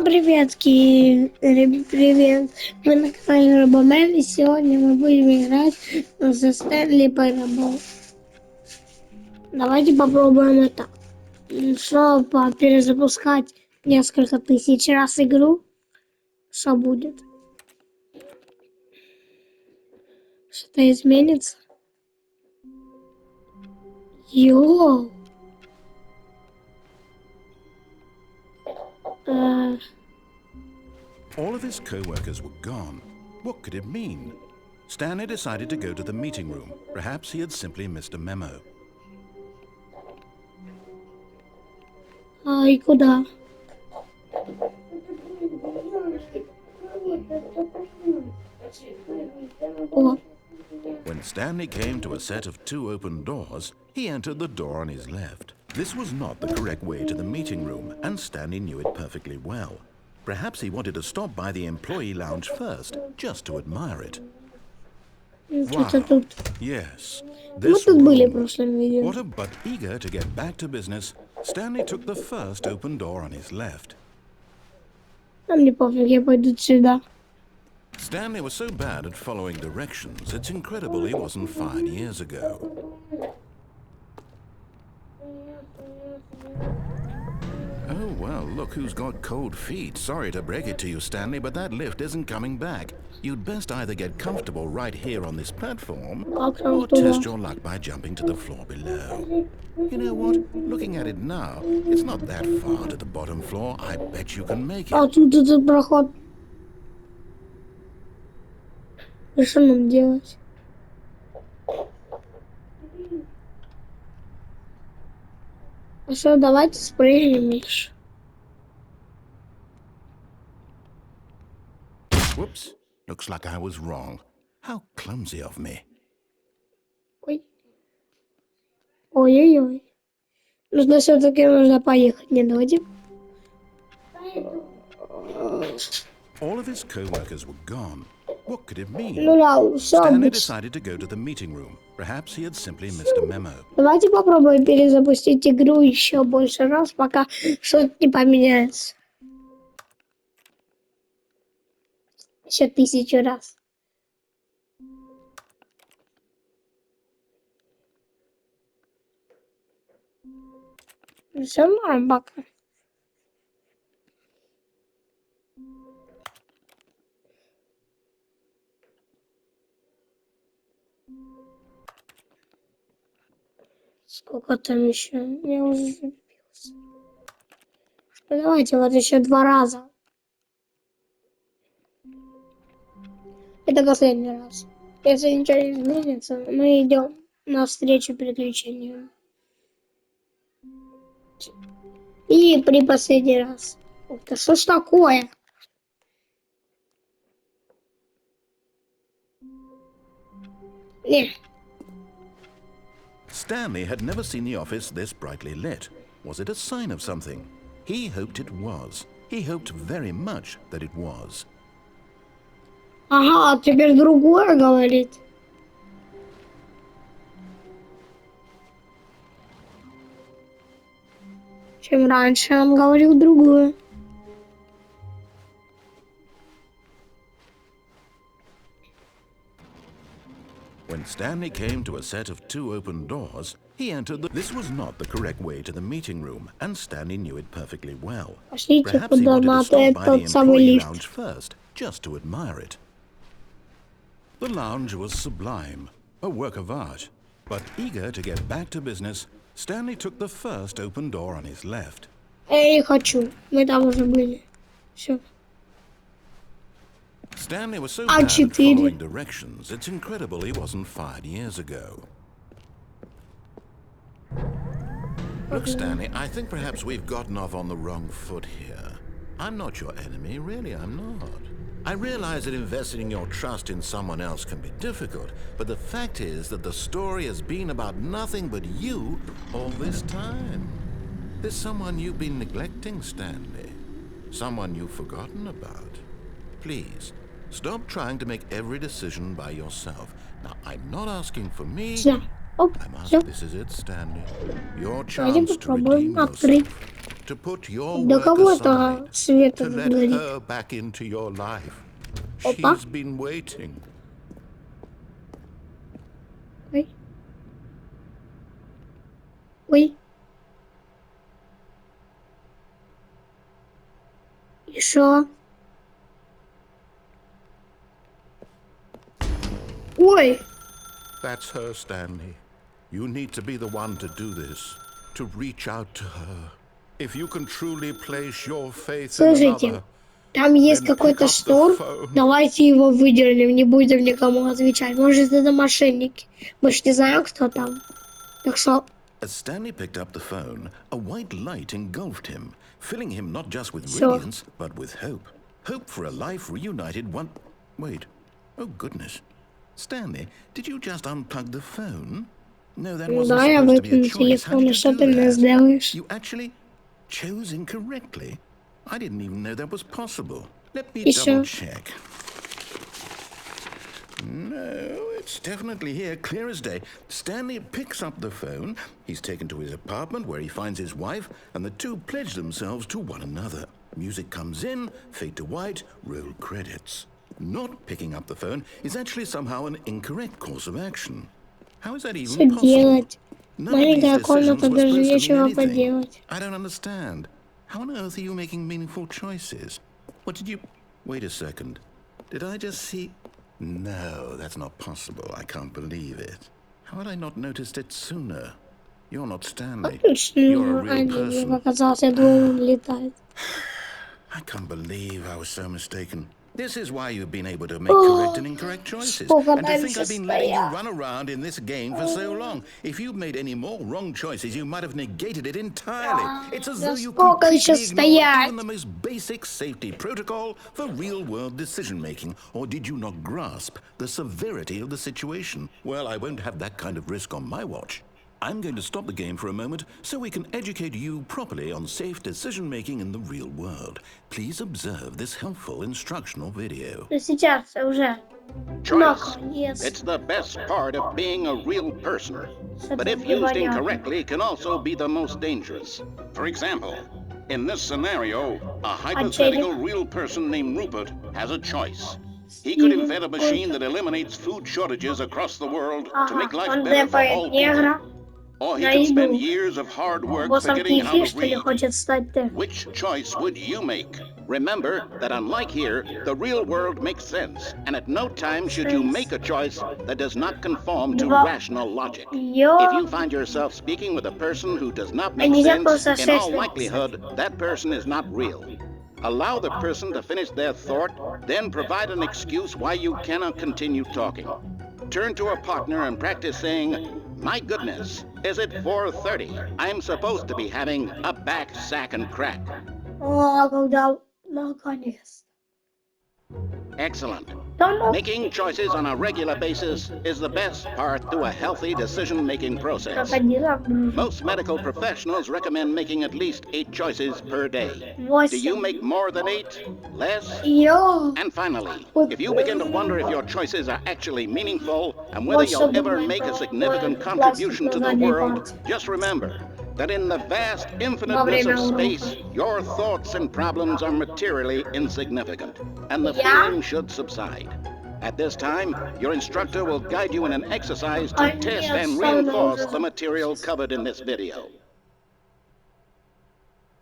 Приветки, привет. Мы на канале Робомэн, и сегодня мы будем играть за Стэнли Парабол. Давайте попробуем это. Чтобы перезапускать несколько тысяч раз игру, что будет? Что-то изменится? Йоу! All of his co-workers were gone. What could it mean? Stanley decided to go to the meeting room. Perhaps he had simply missed a memo. И куда? О, When Stanley came to a set of two open doors, he entered the door on his left. This was not the correct way to the meeting room, and Stanley knew it perfectly well. Perhaps he wanted to stop by the employee lounge first, just to admire it. что-то тут. Yes, Мы this тут были в room. прошлом видео. But eager to get back to business, Stanley took the first open door on his left. А мне пофиг, я пойду сюда. Stanley was so bad at following directions, it's incredible he wasn't fired years ago. Oh, well, look who's got cold feet. Sorry to break it to you, Stanley, but that lift isn't coming back. You'd best either get comfortable right here on this platform, or test your luck by jumping to the floor below. You know what? Looking at it now, it's not that far to the bottom floor. I bet you can make А it. тут этот проход. И что нам делать? А что, давайте спрыгнем, Миш. Whoops. Looks like I was wrong. How clumsy of me. Ой. Ой-ой-ой. Нужно поехать, не давайте. All of his co-workers were gone. What could it mean? Ну да, все Stanley обычно. decided to go to the meeting room. Perhaps he had simply missed a memo. Давайте попробуем перезапустить игру еще больше раз, пока что-то не поменяется. Еще 1000 раз. Все норм пока. Сколько там еще? Я уже забился. Ну, давайте вот еще 2 раза. Это последний раз. Если ничего не изменится, мы идем навстречу приключению. И при последний раз. Ух ты, что ж такое? Не. Stanley had never seen the office this brightly lit. Was it a sign of something? He hoped it was. He hoped very much that it was. Ага, теперь другое говорит. Чем раньше он говорил другое. When Stanley came to a set of two open doors, he entered the... This was not the correct way to the meeting room, and Stanley knew it perfectly well. Пошлите Perhaps he куда wanted to надо stop by the этот самый employee лифт. lounge first, just to admire it. The lounge was sublime, a work of art. But eager to get back to business, Stanley took the first open door on his left. Я не хочу. Мы там уже были. Все. Stanley was so bad at А4. following directions, it's incredible he wasn't fired years ago. Look, Stanley, I think perhaps we've gotten off on the wrong foot here. I'm not your enemy, really, I'm not. I realize that investing your trust in someone else can be difficult, but the fact is that the story has been about nothing but you all this time. There's someone you've been neglecting, Stanley. Someone you've forgotten about. Please, stop trying to make every decision by yourself. Now, I'm not asking for me. Все. Оп, I'm все. asking, this is it, Stanley. Your Давайте chance to попробуем redeem открыть. yourself. to put your До work кого-то aside, свет to этот let горит. her back into your life. Опа. She's been waiting. Ой. Ой. И шо? Ой. That's her, Stanley. You need to be the one to do this, to reach out to her. If you can truly place your faith in Слушайте, another, там есть then pick какой-то up the шнур. phone. Давайте его выдернем, не будем никому отвечать. Может, это мошенники. Мы ж не знаем, кто там. Так что... As Stanley picked up the phone, a white light engulfed him, filling him not just with Всё. radiance, but with hope. Hope for a life reunited one... Wait. Oh, goodness. Stanley, did you just unplug the phone? No, that wasn't Да, я supposed to be a выпью choice. How телефон, did и you что do ты мне that? сделаешь? You actually chose incorrectly. I didn't even know that was possible. Let me И шо? double check. No, it's definitely here, clear as day. Stanley picks up the phone. He's taken to his apartment where he finds his wife, and the two pledge themselves to one another. Music comes in, fade to white, roll credits. Not picking up the phone is actually somehow an incorrect course of action. How is that Что even possible? делать? None of these Маленькая decisions комната, were даже supposed to mean нечего anything. поделать. I don't understand. How on earth are you making meaningful choices? What did you... Wait a second. Did I just see... No, that's not possible. I can't believe it. How had I not noticed it sooner? You're not Stanley. You're a real Мне person. показалось, я думал, он летает. I can't believe I was so mistaken. This is why you've been able to make correct and incorrect choices. Сколько And to think дальше I've been letting you стоять? run around in this game for so long. If you'd made any more wrong choices, you might have negated it entirely. It's as though you сколько еще completely ignored стоять? even the most basic safety protocol for real-world decision-making. Or did you not grasp the severity of the situation? Well, I won't have that kind of risk on my watch. I'm going to stop the game for a moment so we can educate you properly on safe decision-making in the real world. Please observe this helpful instructional video. Сейчас уже. Choice. Наконец. It's the best part of being a real person. Что-то But if used непонятно. incorrectly, can also be the most dangerous. For example, in this scenario, a hypothetical real person named Rupert has a choice. He could invent a machine that eliminates food shortages across the world to make life Он better for дэпает all people. негра. Or he на could spend еду. years of hard work Боссом forgetting how Кифи, to что ли, read. хочет стать ты? Which choice would you make? Remember that unlike here, the real world makes sense, and at no time should you make a choice that does not conform to Два. rational logic. Ё. If you find yourself speaking with a person who does not make нельзя просто sense, in all шесть likelihood, that person is not real. Allow the person to finish their thought, then provide an excuse why you cannot continue talking. Turn to a partner and practice saying, "My goodness, is it 4:30? I'm supposed to be having a back sack and crack." О, когда... Наконец. Excellent. Да ну, Making choices on a regular basis is the best part to a healthy decision-making process. крокодила. Most medical professionals recommend making at least 8 choices per day. Do 8. you make more than 8? Less? Ё. And finally, if you begin to wonder if your choices are actually meaningful and whether you'll ever make a significant contribution to the world, just remember that in the vast infiniteness of space, your thoughts and problems are materially insignificant, and the feeling should subside. At this time, your instructor will guide you in an exercise to test and reinforce the material covered in this video.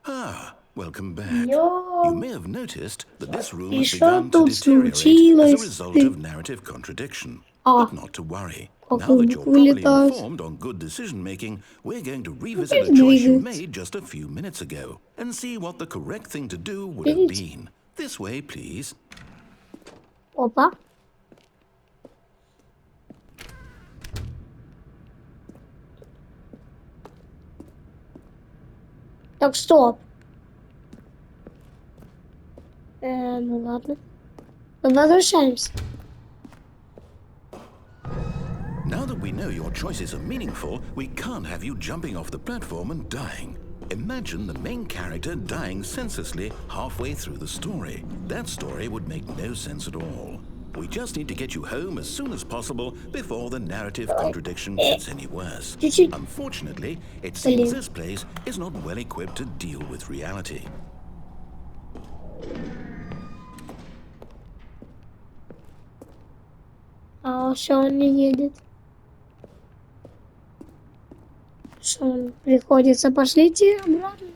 Ah, welcome back. Ё. You may have noticed that this room И has что begun to тут deteriorate as случилось? a result of narrative contradiction. А. But not to worry. Как Now that you're звук properly вылетает. informed on good decision-making, we're going to revisit a Опять choice you двигается. made just a few minutes ago and see what the correct thing to do would have Видите? been. This way, please. Опа. Так, стоп. Ну ладно. Возвращаемся. Now that we know your choices are meaningful, we can't have you jumping off the platform and dying. Imagine the main character dying senselessly halfway through the story. That story would make no sense at all. We just need to get you home as soon as possible before the narrative contradiction gets any worse. Чуть-чуть. Unfortunately, it seems Блин. this place is not well equipped to deal with reality. А что он не едет? Что он приходится? Пошлите обратно.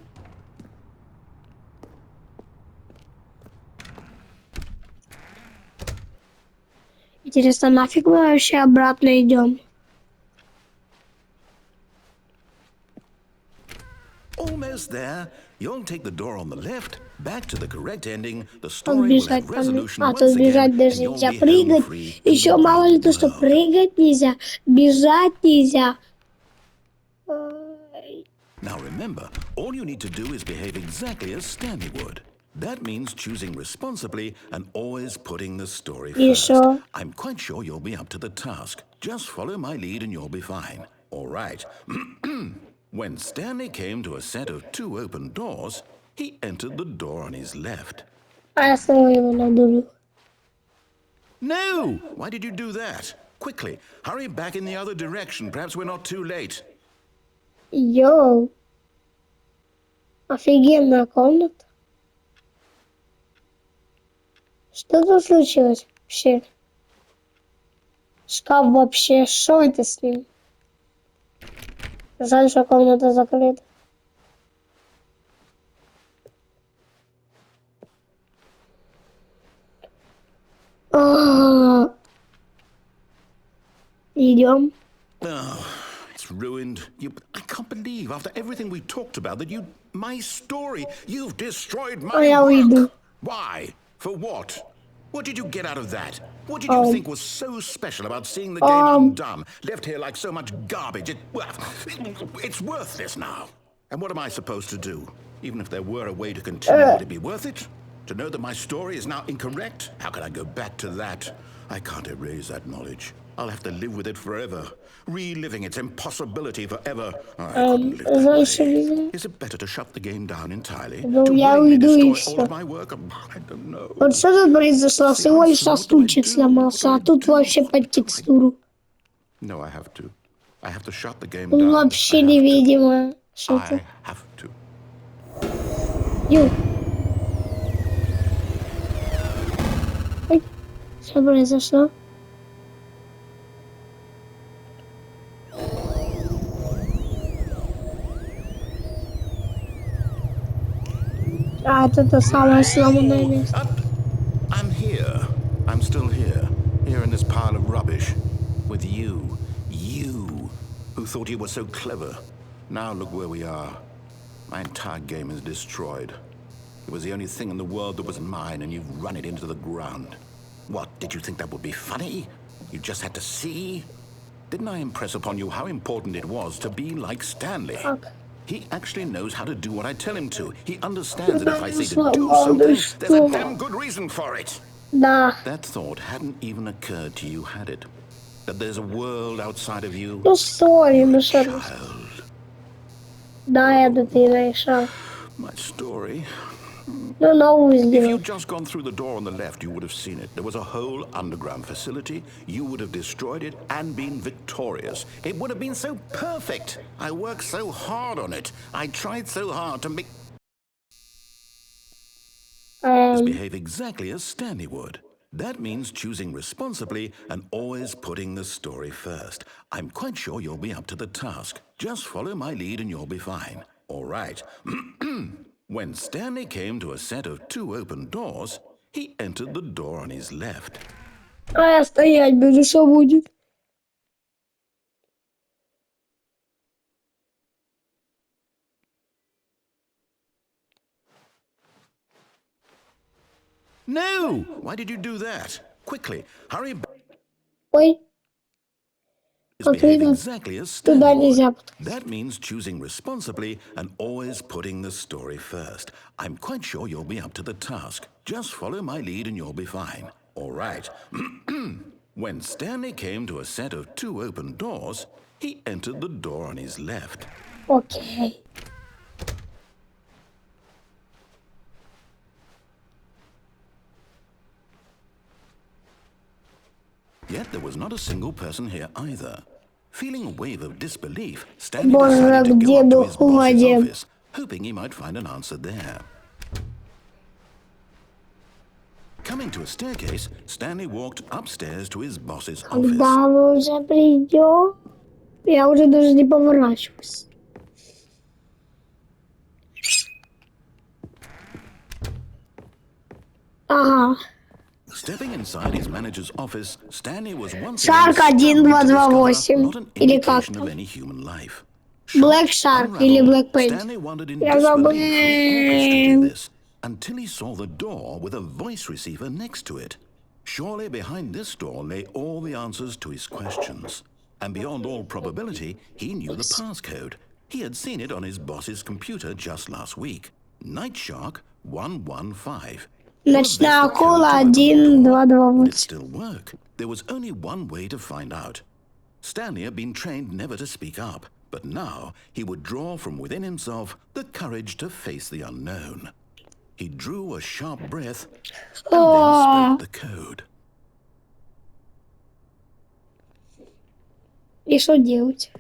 Интересно, нафиг мы вообще обратно идем? Almost there. You'll take the door on the left, back to the correct ending. The story will Бежать have там. resolution А то once again, бежать and даже you'll нельзя. be home Прыгать. free in Еще the мало ли real то, что world. прыгать нельзя. Бежать нельзя. Ой. Now remember, all you need to do is behave exactly as Stanley would. That means choosing responsibly and always putting the story И first. шо? I'm quite sure you'll be up to the task. Just follow my lead and you'll be fine. All right. When Stanley came to a set of 2 open doors, he entered the door on his left. А я снова его надурю. No! Why did you do that? Quickly, hurry back in the other direction. Perhaps we're not too late. Йоу. Офигенная комната. Что тут случилось вообще? Шкаф вообще, что это с ним? Жаль, что комната закрыта. Идем. Oh, it's ruined. I can't believe, after everything we talked about, that my story, you've destroyed my я уйду. work. Why? For what? What did you get out of that? What did you think was so special about seeing the game undone, left here like so much garbage? It's worthless now. And what am I supposed to do? Even if there were a way to continue, would it be worth it? To know that my story is now incorrect? How can I go back to that? I can't erase that knowledge. I'll have to live with it forever, reliving its impossibility forever. I couldn't live that way. Is it better to shut the game down entirely? To я willingly уйду и destroy all всё. of my work? I don't know. Вот что тут произошло? Всего лишь стульчик сломался, а тут вообще под текстуру. No, I have to. I have to shut the game Ну, down. вообще невидимо. Что-то. I have to. Ю. Ой, что произошло? А, это то самое сломанное место. I'm here. I'm still here. Here in this pile of rubbish. With you. You. Who thought you were so clever. Now look where we are. My entire game is destroyed. It was the only thing in the world that was mine, and you've run it into the ground. What, did you think that would be funny? You just had to see? Didn't I impress upon you how important it was to be like Stanley? Okay. He actually knows how to do what I tell him to. He understands that if I say to Сломал, do да something, there's a что? damn good reason for it. Да. That thought hadn't even occurred to you, had it? That there's a world outside of you? Ну, сори, ну что? Child, Да, это ты решал. my story. Ну, новую If сделал. you'd just gone through the door on the left, you would have seen it. There was a whole underground facility. You would have destroyed it and been victorious. It would have been so perfect. I worked so hard on it. I tried so hard to make... behave exactly as Stanley would. That means choosing responsibly and always putting the story first. I'm quite sure you'll be up to the task. Just follow my lead and you'll be fine. All right. When Stanley came to a set of 2 open doors, he entered the door on his left. А я стоять буду, что будет? No! Why did you do that? Quickly, hurry back. Ой, Behave exactly as туда Stanley нельзя. would. That means choosing responsibly and always putting the story first. I'm quite sure you'll be up to the task. Just follow my lead and you'll be fine. All right. When Stanley came to a set of 2 open doors, he entered the door on his left. Окей. Yet there was not a single person here either. Feeling a wave of disbelief, Stanley Боже, decided to где go up to дух his в boss's воде? office, hoping he might find an answer there. Coming to a staircase, Stanley walked upstairs to his boss's office. Когда мы уже придем, я уже даже не поворачиваюсь. Ага. Stepping inside his manager's office, Stanley was once Shark again 1228 not an или indication как of там? any human life. Black Shark или Black Paint. Stanley wondered in Я disbelief who orchestrated забыл. this until he saw the door with a voice receiver next to it. Surely behind this door lay all the answers to his questions. And beyond all probability, he knew the passcode. He had seen it on his boss's computer just last week. Night Shark 115. Ночная акула Would it 1228. still work? There was only one way to find out. Stanley had been trained never to speak up, but now he would draw from within himself the courage to face the unknown. He drew a sharp breath and then spoke the code. И что делать?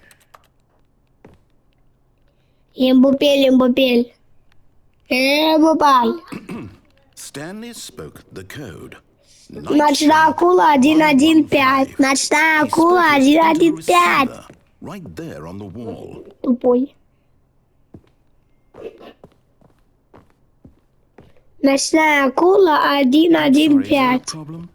Имбупель, имбупель. Имбупаль. Stanley spoke the code. Ночная акула 115. Ночная акула 115. Right there on the wall. Тупой. Ночная акула 115. Problem?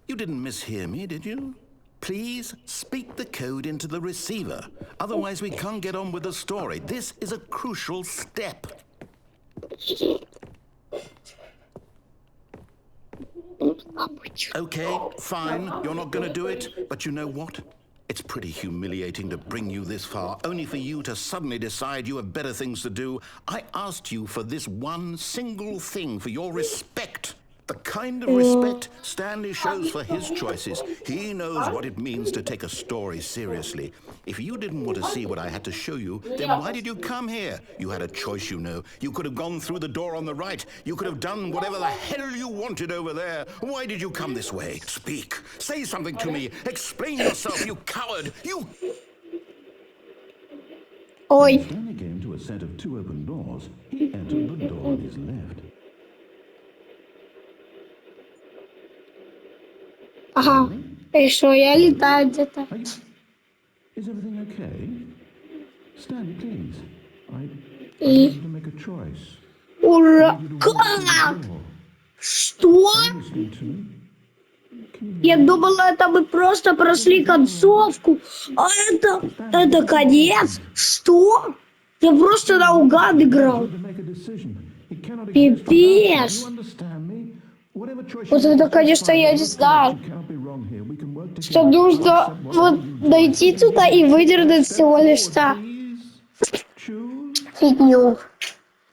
You didn't mishear me, did you? Please speak the code into the receiver. Otherwise, we can't get on with the story. This is a crucial step. Okay, fine. You're not going to do it. But you know what? It's pretty humiliating to bring you this far, only for you to suddenly decide you have better things to do. I asked you for this one single thing, for your respect. The kind of respect Stanley shows for his choices. He knows what it means to take a story seriously. If you didn't want to see what I had to show you, then why did you come here? You had a choice, you know. You could have gone through the door on the right. You could have done whatever the hell you wanted over there. Why did you come this way? Speak. Say something to me. Explain yourself, you coward. You... Ой. Stanley came to a set of two open doors. He entered the door on his left. Ага. И что, я летаю где-то. Is everything okay? Stanley, please. I И... need to make a choice. Ура! Как? Что? Listen to me. Я думала, это мы просто прошли концовку. А это конец? Что? Я просто наугад играл. Пипец. Вот это, конечно, я не знаю. Что нужно вот дойти туда и выдернуть всего лишь фигню.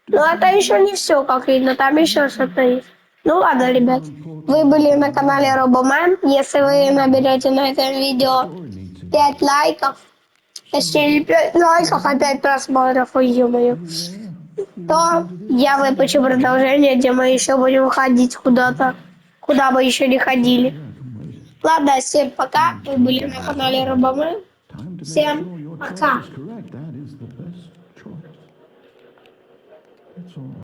Но это еще не все, как видно, там еще что-то есть. Ну ладно, ребят, вы были на канале Робомен. Если вы наберете на этом видео 5 лайков, точнее не 5 лайков, а 5 просмотров, ой, ё-моё, то я выпущу продолжение, где мы еще будем ходить куда-то, куда мы еще не ходили. Ладно, всем пока, вы были на канале Робомен. Всем пока.